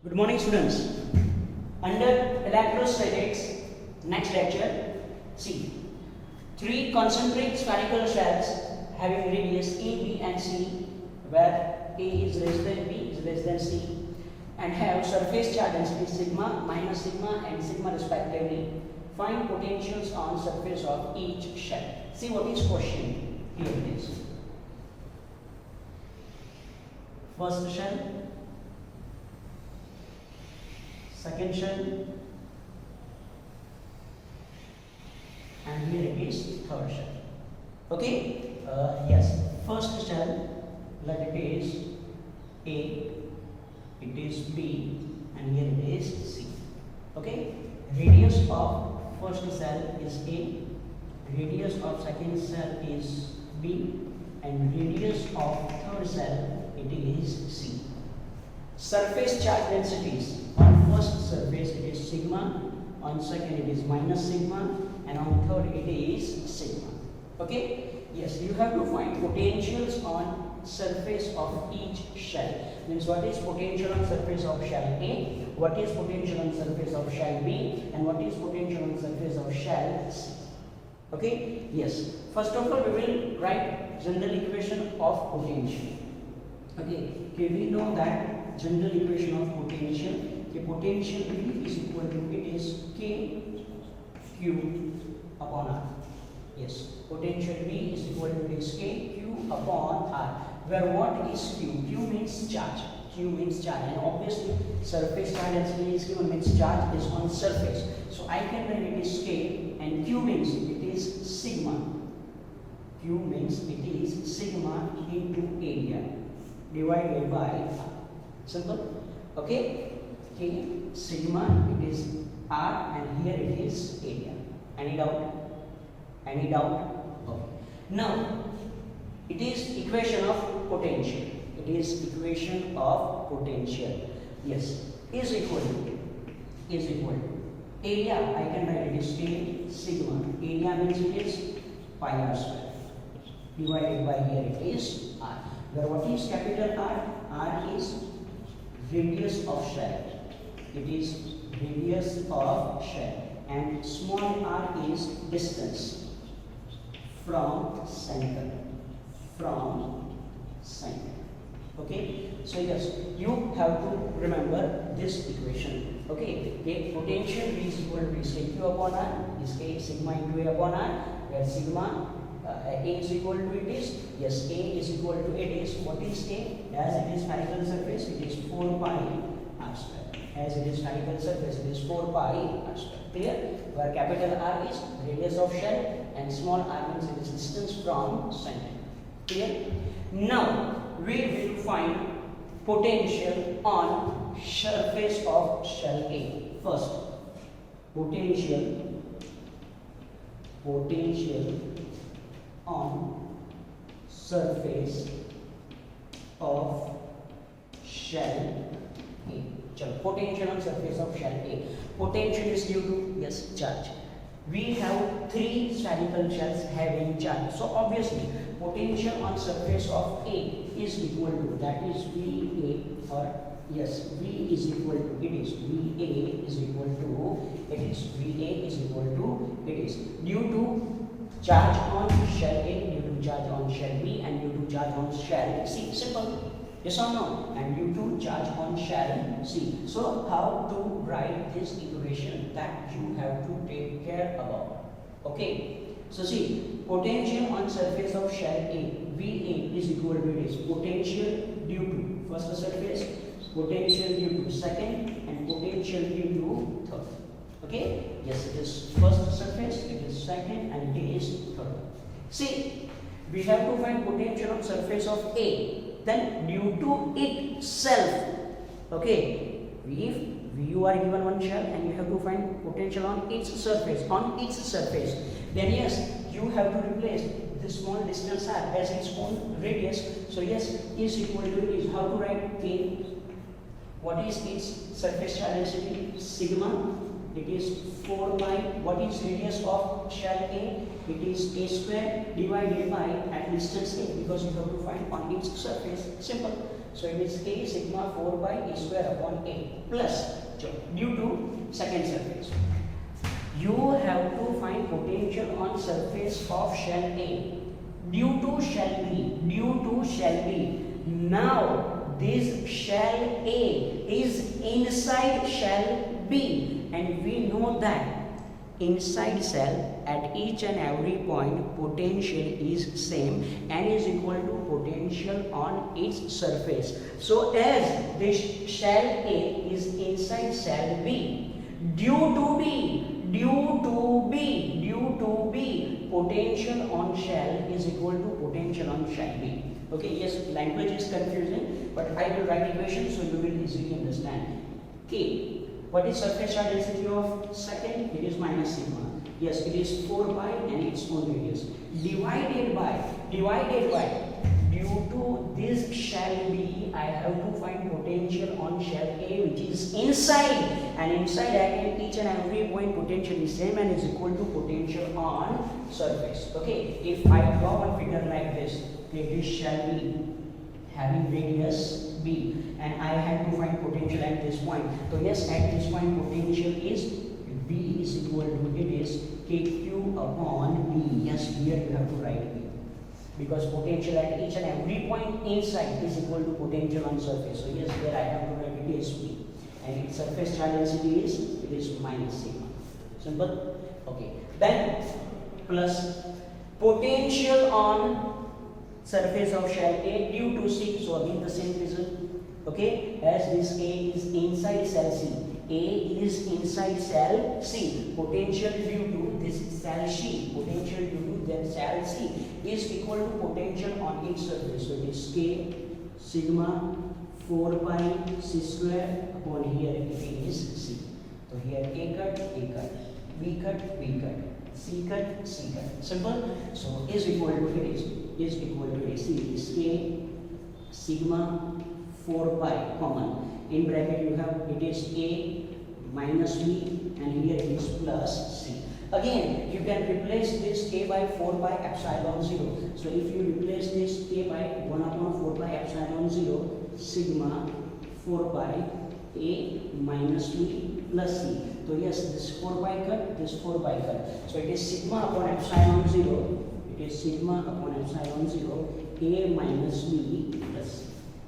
Good morning, students. Under electrostatics, next lecture, see, three concentric spherical shells having radius A, B and C, where A is less than B is less than C, and have surface charge density sigma, minus sigma and sigma respectively. Find potentials on surface of each shell. See what is question. Here it is. First shell, second shell, and here it is third shell. Okay? Yes. First shell, let it is A, it is B, and here it is C. Okay? Radius of first cell is A, radius of second cell is B, and radius of third cell it is C. Surface charge densities. On first surface it is sigma, on second it is minus sigma, and on third it is sigma. Okay? Yes, you have to find potentials on surface of each shell. Means what is potential on surface of shell A, what is potential on surface of shell B, and what is potential on surface of shell C. Okay? Yes. First of all, we will write general equation of potential. Okay? Here we know that general equation of potential. The potential V is equal to, it is K Q upon R. Yes. Potential V is equal to, it is K Q upon R. Where what is Q? Q means charge. Q means charge, and obviously surface charge density is given, means charge is on surface. So I can write it is K, and Q means it is sigma. Q means it is sigma into area divided by R. Simple. Okay? K sigma, it is R, and here it is area. Any doubt? Any doubt? Okay. Now it is equation of potential. It is equation of potential. Yes, is equal to area. I can write it is K sigma. Area means it is pi r square divided by here it is R. Where what is capital R? R is radius of shell. It is radius of shell, and small r is distance from center. Okay, so yes, you have to remember this equation. Okay, the potential V is equal to Q upon R, is K sigma into A upon R, where sigma A is equal to it is, yes, A is equal to it is, what is A? As it is spherical surface, it is 4 pi r square. As it is spherical surface, it is 4 pi r square. Clear? Where capital R is radius of shell, and small r means it is distance from center. Clear? Now we will find potential on surface of shell A. First, potential on surface of shell A. Potential on surface of shell A. Potential is due to, yes, charge. We have three spherical shells having charge. So obviously potential on surface of A is equal to, that is VA, or yes, V is equal to, it is VA is equal to, it is VA is equal to, it is due to charge on shell A, due to charge on shell B, and due to charge on shell C. Simple. Yes or no? And due to charge on shell C. So how to write this equation, that you have to take care about. Okay. So see, potential on surface of shell A, VA is equal to, it is potential due to first surface, potential due to second, and potential due to third. Okay. Yes, it is first surface, it is second, and it is third. See, we have to find potential on surface of A. Then due to itself, okay, if you are given one shell and you have to find potential on its surface, then yes, you have to replace this small distance r as its own radius. So yes, is equal to is, how to write K? What is its surface charge density? Sigma. It is 4 pi. What is radius of shell A? It is A square divided by at distance A, because you have to find on its surface. Simple. So it is K sigma 4 pi E square upon A plus due to second surface. You have to find potential on surface of shell A due to shell B. Now this shell A is inside shell B, and we know that inside cell at each and every point potential is same and is equal to potential on its surface. So as this shell A is inside cell B, due to B, potential on shell is equal to potential on shell B. Okay, yes, language is confusing, but I will write equation so you will easily understand. K, what is surface charge density of second? It is minus sigma. Yes, it is 4 pi and its own radius. Divided by, due to this shell B, I have to find potential on shell A which is inside, and inside again each and every point potential is same and is equal to potential on surface. Okay, if I draw one figure like this, this shell B having radius B, and I have to find potential at this point. So yes, at this point potential is B is equal to, it is KQ upon B. Yes, here you have to write B, because potential at each and every point inside is equal to potential on surface. So yes, here I have to write it as B, and its surface charge density is, it is minus sigma. Simple. Okay, then plus potential on surface of shell A due to C. So again the same reason. Okay, as this A is inside cell C, A is inside cell C, potential due to this cell C, potential due to that cell C is equal to potential on its surface. So it is K sigma 4 pi C square upon here it is C. So here A cut, B cut, B cut, C cut, C cut. Simple. So is equal to, it is equal to, it is K sigma 4 pi common. In bracket you have, it is A minus B, and here it is plus C. Again, you can replace this K by 4 pi epsilon 0. So if you replace this K by 1 upon 4 pi epsilon 0, sigma 4 pi A minus B plus C. So yes, this 4 pi cut, this 4 pi cut. So it is sigma upon epsilon 0. It is sigma upon epsilon 0 A minus B plus C.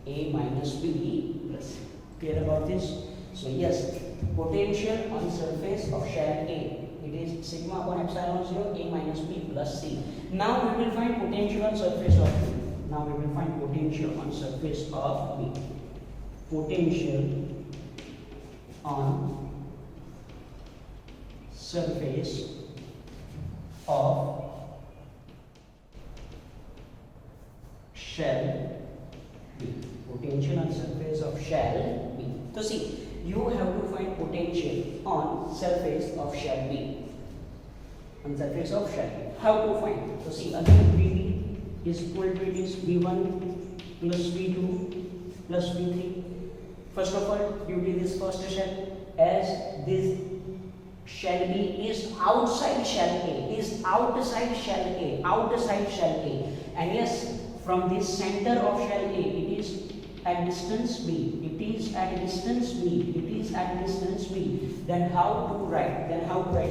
A minus B plus C. Clear about this? So yes, potential on surface of shell A, it is sigma upon epsilon 0 A minus B plus C. Now we will find potential on surface of B. Now we will find potential on surface of B. Potential on surface of shell B. Potential on surface of shell B. So see, you have to find potential on surface of shell B. On surface of shell B. How to find? So see, again Vb is equal to, it is V1 plus V2 plus V3. First of all, due to this first shell, as this shell B is outside shell A, is outside shell A, and yes, from this center of shell A, it is at distance B, it is at distance B, it is at distance B. Then how to write?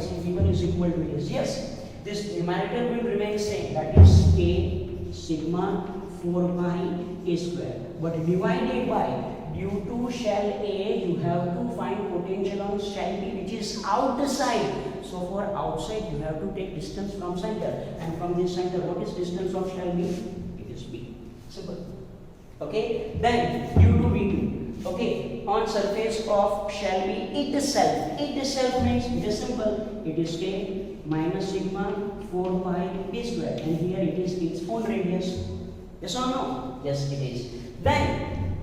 See, V1 is equal to this. Yes, this numerator will remain same, that is K sigma 4 pi A square, but divided by, due to shell A, you have to find potential on shell B which is outside. So for outside, you have to take distance from center, and from this center, what is distance of shell B? It is B. Simple. Okay, then due to V2, okay, on surface of shell B itself means, it is simple, it is K minus sigma 4 pi B square, and here it is its own radius. Yes or no? Yes, it is. Then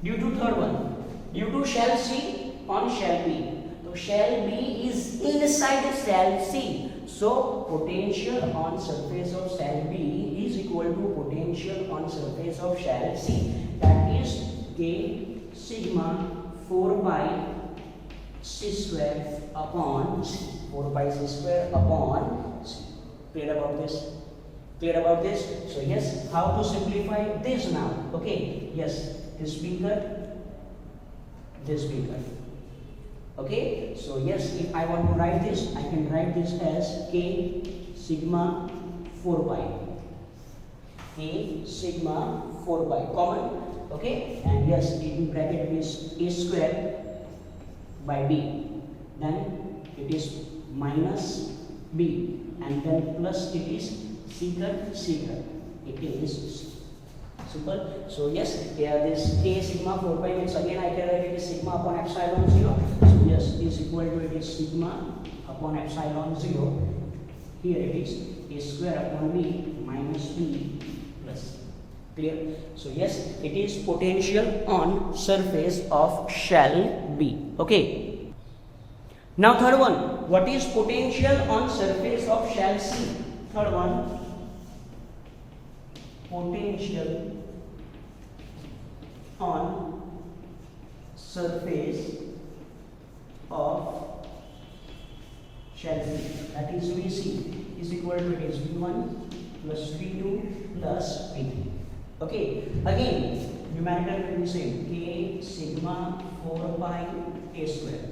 due to third one, due to shell C on shell B. So shell B is inside shell C. So potential on surface of shell B is equal to potential on surface of shell C. That is K sigma 4 pi C square upon C. 4 pi C square upon C. Clear about this? Clear about this? So yes, how to simplify this now? Okay, yes. this be cut, this be cut. Okay, so yes, if I want to write this, I can write this as K sigma 4 pi. K sigma 4 pi common. Okay, and yes, in bracket is A square by B. Then it is minus B, and then plus it is secant. It is simple. So yes, here this K sigma 4 pi means again I can write it is sigma upon epsilon 0. So yes, is equal to it is sigma upon epsilon 0. Here it is A square upon B minus B plus. Clear? So yes, it is potential on surface of shell B. Okay. Now third one, what is potential on surface of shell C? Third one, potential on surface of shell C, that is VC, is equal to it is V1 plus V2 plus V3. Okay, again numerical will be same, K sigma 4 pi A square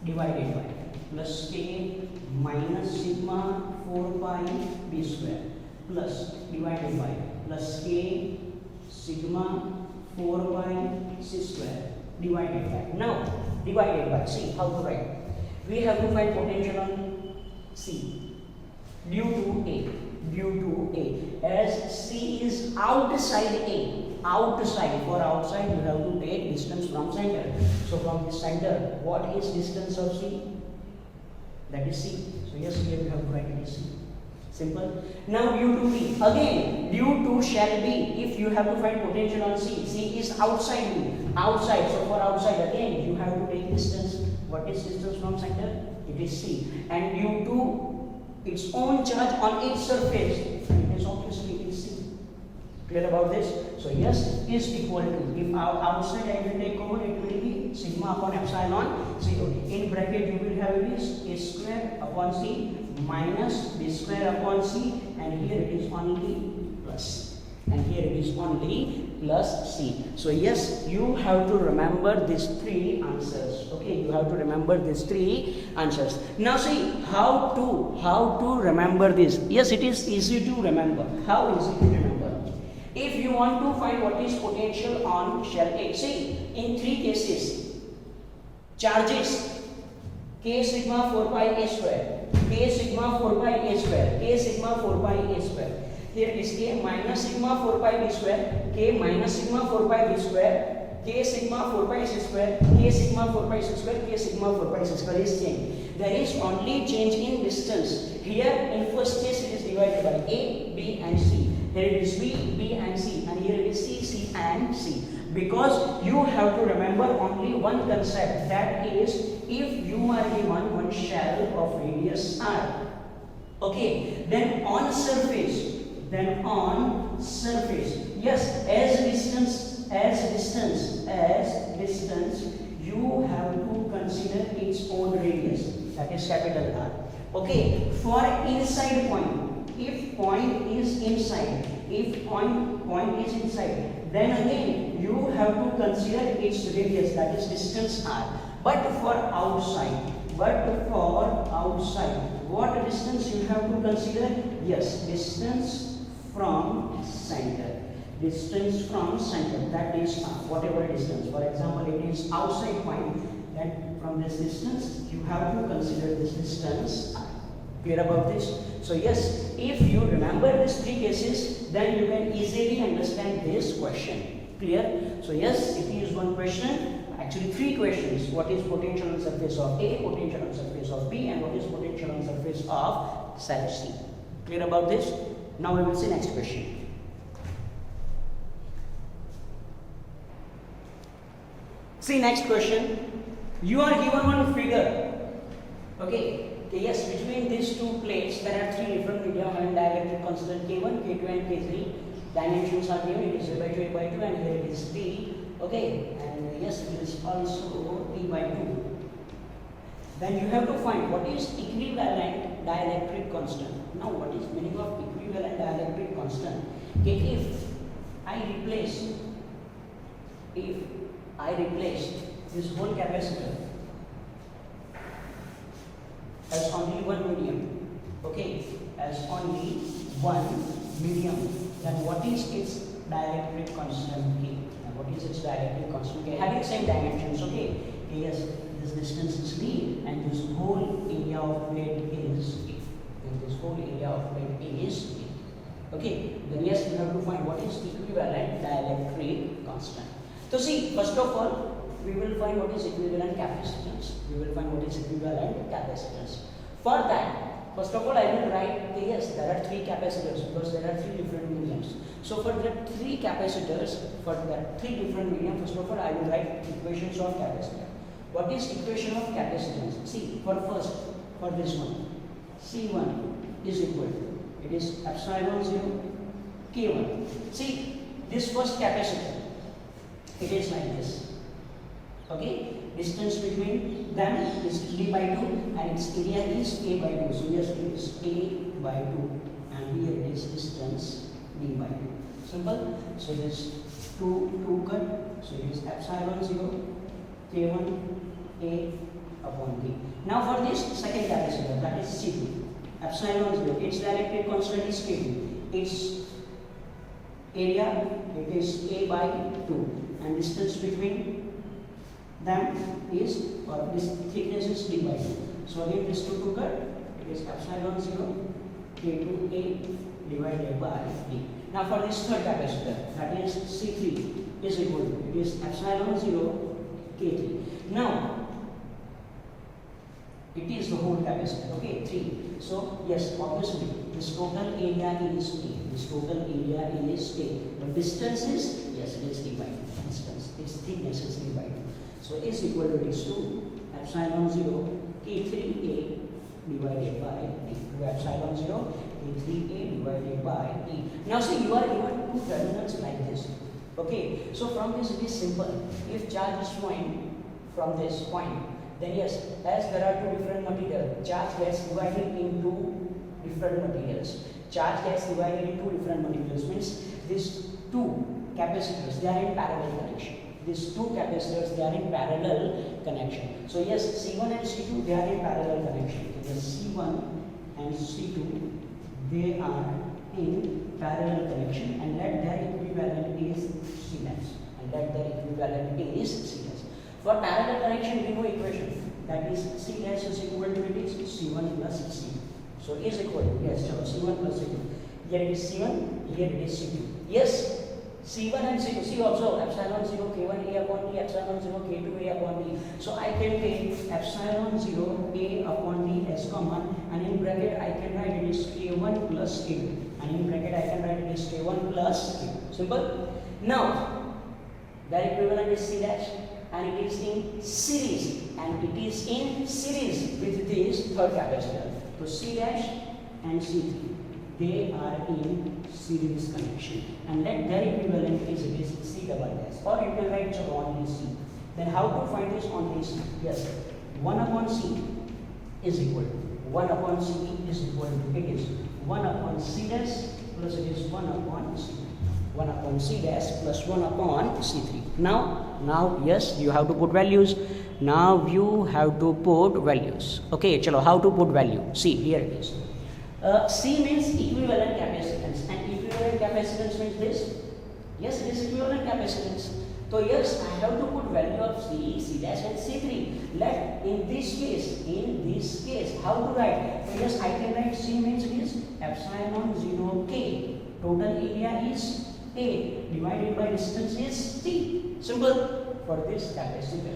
divided by plus K minus sigma 4 pi B square plus divided by plus K sigma 4 pi C square divided by. Now divided by, see how to write. We have to find potential on C due to A, as C is outside A. Outside, for outside you have to take distance from center. So from the center, what is distance of C? That is C. So yes, here we have to write it as C. Simple. Now due to B, again due to shell B, if you have to find potential on C, C is outside B. Outside, so for outside again you have to take distance. What is distance from center? It is C. And due to its own charge on its surface, it is obviously is C. Clear about this? So yes, is equal to, if outside I will take common, it will be sigma upon epsilon 0. In bracket you will have this A square upon C minus B square upon C, and here it is only plus, and here it is only plus C. So yes, you have to remember these three answers. Okay, you have to remember these three answers. Now see how to remember this. Yes, it is easy to remember. How easy to remember? If you want to find what is potential on shell A, see in three cases, charges K sigma 4 pi A square, K sigma 4 pi A square, K sigma 4 pi A square. Here it is K minus sigma 4 pi B square, K minus sigma 4 pi B square, K sigma 4 pi C square, K sigma 4 pi C square, K sigma 4 pi C square is change. There is only change in distance. Here in first case it is divided by A, B and C. Here it is B, B and C, and here it is C, C and C. Because you have to remember only one concept, that is, if you are given one shell of radius r, okay, then on surface, yes, as distance, you have to consider its own radius, that is capital R. Okay, for inside point, if point is inside, then again you have to consider its radius, that is distance R. But for outside, what distance you have to consider? Yes, distance from center. That is whatever distance. For example, it is outside point, then from this distance you have to consider this distance R. Clear about this? So yes, if you remember these three cases, then you can easily understand this question. Clear? So yes, it is one question, actually three questions. What is potential on surface of A, potential on surface of B, and what is potential on surface of cell C? Clear about this? Now we will see next question. See next question. You are given one figure. Okay. Yes, between these two plates there are three different medium and dielectric constant K1, K2 and K3. Dimensions are given, it is A by 2, A by 2, and here it is T. Okay, and yes, it is also T by 2. Then you have to find what is equivalent dielectric constant. Now what is meaning of equivalent dielectric constant? Okay, if I replace if I replace this whole capacitor as only one medium, okay, as only one medium, then what is its dielectric constant K? And what is its dielectric constant K? Having same dimensions, okay? Yes, this distance is D and this whole area of plate is A. And this whole area of plate is A. Okay, then yes, we have to find what is equivalent dielectric constant. So see, first of all, we will find what is equivalent capacitance. We will find what is equivalent capacitance. For that, first of all, I will write, yes, there are three capacitors because there are three different mediums. So for the three capacitors, for the three different mediums, first of all, I will write equations of capacitor. What is equation of capacitance? See, for first, for this one, C1 is equal to, it is epsilon 0 K1. See, this first capacitor, it is like this. Okay, distance between them is D by 2 and its area is A by 2. So yes, it is A by 2 and here it is distance D by 2. Simple. So this 2 cut. So it is epsilon 0 K1 A upon D. Now for this second capacitor, that is C2. Epsilon 0, its dielectric constant is K2. Its area, it is A by 2 and distance between them is, or this thickness is D by 2. So again this 2 cut, it is epsilon 0 K2A divided by D. Now for this third capacitor, that is C3 is equal to, it is epsilon 0 K3. Now it is the whole capacitor, okay, 3. So yes, obviously this total area is A. This total area is A. The distance is, yes, it is D by 2. Distance, its thickness is D by 2. So is equal to this 2 epsilon 0 K3A divided by D. 2 epsilon 0 K3A divided by D. Now see, you are given two terminals like this. Okay, so from this it is simple. If charge is flowing from this point, then yes, as there are two different materials, charge gets divided into different materials. Charge gets divided into different materials means these two capacitors, they are in parallel connection. These two capacitors, they are in parallel connection. So yes, C1 and C2, they are in parallel connection. So C1 and C2, they are in parallel connection and let their equivalent is C dash. And let their equivalent is C dash. For parallel connection, we know equation. That is C dash is equal to, it is C1 plus C2. So is equal to, yes, C1 plus C2. Here it is C1, here it is C2. Yes, C1 and C2, see also epsilon 0 K1A upon D, epsilon 0 K2A upon D. So I can take epsilon 0 A upon D as common and in bracket I can write it is K1 plus K2. And in bracket I can write it is K1 plus K2. Simple. Now, their equivalent is C dash and it is in series with this third capacitor. So C dash and C3, they are in series connection and let their equivalent is C double dash, or you can write only C. Then how to find this only C? Yes, 1 upon C is equal to 1 upon C is equal to, it is 1 upon C dash plus it is 1 upon C. 1 upon C dash plus 1 upon C3. Now yes, you have to put values. Now you have to put values. Okay, chalo, how to put value? See, here it is. C means equivalent capacitance and equivalent capacitance means this. Yes, it is equivalent capacitance. So yes, I have to put value of C, C dash and C3. Let in this case, how to write? So yes, I can write C means it is epsilon 0 K. Total area is A divided by distance is C. Simple. For this capacitor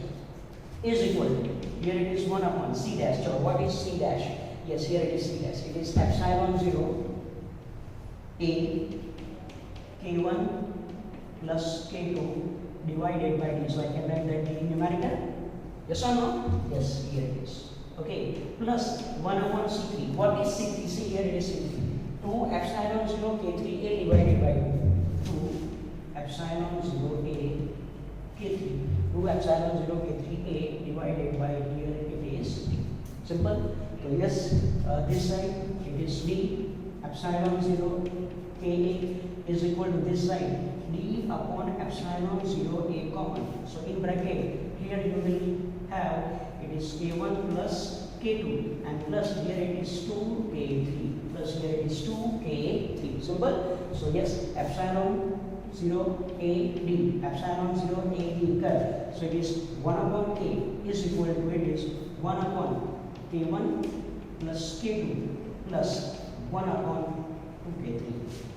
is equal to, here it is 1 upon C dash. So what is C dash? Yes, here it is C dash. It is epsilon 0 A K1 plus K2 divided by D. So I can write that in numerical. Yes or no? Yes, here it is. Okay, plus 1 upon C3. What is C3? See, here it is C3. 2 epsilon 0 K3A divided by 2 epsilon 0 A K3. 2 epsilon 0 K3A divided by here it is D. Simple. So yes, this side it is D epsilon 0 Ka is equal to this side d upon epsilon 0 A common. So in bracket here you will have it is K1 plus K2 and plus here it is 2K3 plus here it is 2K3. Simple. So yes, epsilon 0 AD, epsilon 0 AD cut. So it is 1 upon K is equal to it is 1 upon K1 plus K2 plus 1 upon 2K3.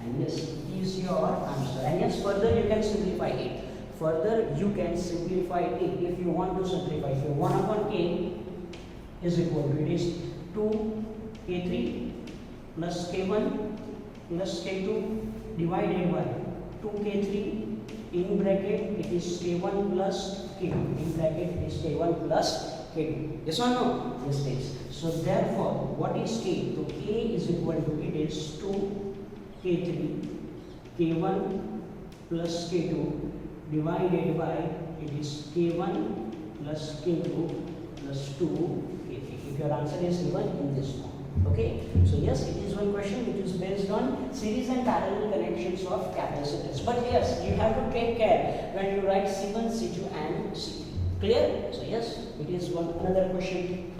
And yes, is your answer. And yes, further you can simplify it. Further you can simplify it if you want to simplify. So 1 upon K is equal to it is 2K3 plus K1 plus K2 divided by 2K3 in bracket it is K1 plus K2 in bracket it is K1 plus K2. Yes or no? Yes it is. So therefore what is K? So K is equal to it is 2K3 K1 plus K2 divided by it is K1 plus K2 plus 2K3. If your answer is given in this form. Okay, so yes, it is one question which is based on series and parallel connections of capacitors. But yes, you have to take care when you write C1, C2 and C3. Clear? So yes, it is one another question